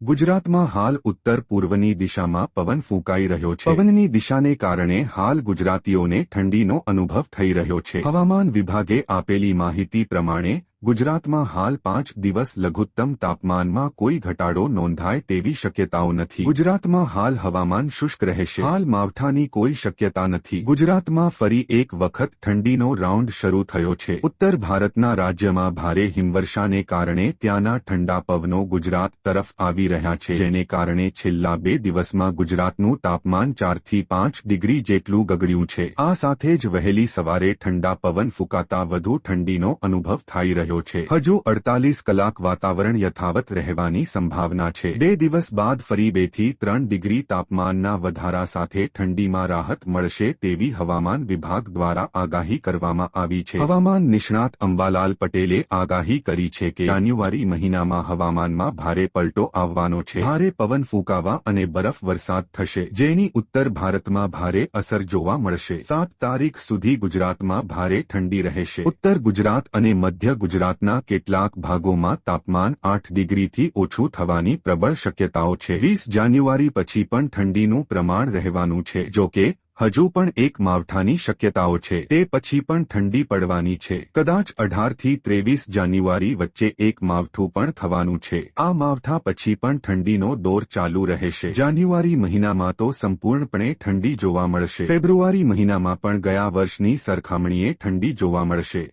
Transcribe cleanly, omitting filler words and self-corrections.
ગુજરાતમાં હાલ ઉત્તર પૂર્વની દિશામાં પવન ફૂંકાઈ રહ્યો છે। પવનની દિશાને કારણે હાલ ગુજરાતીઓને ઠંડીનો અનુભવ થઈ રહ્યો છે। હવામાન વિભાગે આપેલી માહિતી પ્રમાણે ગુજરાતમાં હાલ 5 દિવસ લઘુત્તમ તાપમાનમાં કોઈ ઘટાડો નોંધાય તેવી શક્યતાઓ નથી। ગુજરાતમાં હાલ હવામાન શુષ્ક રહેશે। હાલ માવઠાની કોઈ શક્યતા નથી। ગુજરાતમાં ફરી એક વખત ઠંડીનો રાઉન્ડ શરૂ થયો છે। ઉત્તર ભારતના રાજ્યમાં ભારે હિમવર્ષાને કારણે ત્યાંના ઠંડા પવનો ગુજરાત તરફ આવી રહ્યા છે, જેને કારણે છેલ્લા 2 દિવસમાં ગુજરાતનું તાપમાન 4 થી 5 ડિગ્રી જેટલું ગગડ્યું છે। આ સાથે જ વહેલી સવારે ઠંડા પવન ફૂંકાતા વધુ ઠંડીનો અનુભવ થઈ રહ્યો છે। હજુ 48 કલાક વાતાવરણ યથાવત રહેવાની સંભાવના છે। 2 દિવસ બાદ ફરી 2 થી 3 ડિગ્રી તાપમાનના વધારા સાથે ઠંડીમાં રાહત મળશે તેવી હવામાન વિભાગ દ્વારા આગાહી કરવામાં આવી છે। હવામાન નિષ્ણાત અંબાલાલ પટેલે આગાહી કરી છે કે જાન્યુઆરી મહિનામાં હવામાનમાં ભારે પલટો આવવાનો છે। ભારે પવન ફૂંકાવા અને બરફ વરસાદ થશે, જેની ઉત્તર ભારતમાં ભારે અસર જોવા મળશે। 7 તારીખ સુધી ગુજરાતમાં ભારે ઠંડી રહેશે। ઉત્તર ગુજરાત અને મધ્ય ગુજરાતના કેટલાક ભાગોમાં તાપમાન 8 ડિગ્રીથી ઓછું થવાની પ્રબળ શક્યતાઓ છે। 20 જાન્યુઆરી પછી પણ ઠંડીનું પ્રમાણ રહેવાનું છે। જો કે હજુ પણ એક માવઠાની શક્યતાઓ છે। તે પછી પણ ઠંડી પડવાની છે। કદાચ 18 થી 23 જાન્યુઆરી વચ્ચે એક માવઠું પણ થવાનું છે। આ માવઠા પછી પણ ઠંડીનો દોર ચાલુ રહેશે। જાન્યુઆરી મહિનામાં તો સંપૂર્ણપણે ઠંડી જોવા મળશે। ફેબ્રુઆરી મહિનામાં પણ ગયા વર્ષની સરખામણીએ ઠંડી જોવા મળશે।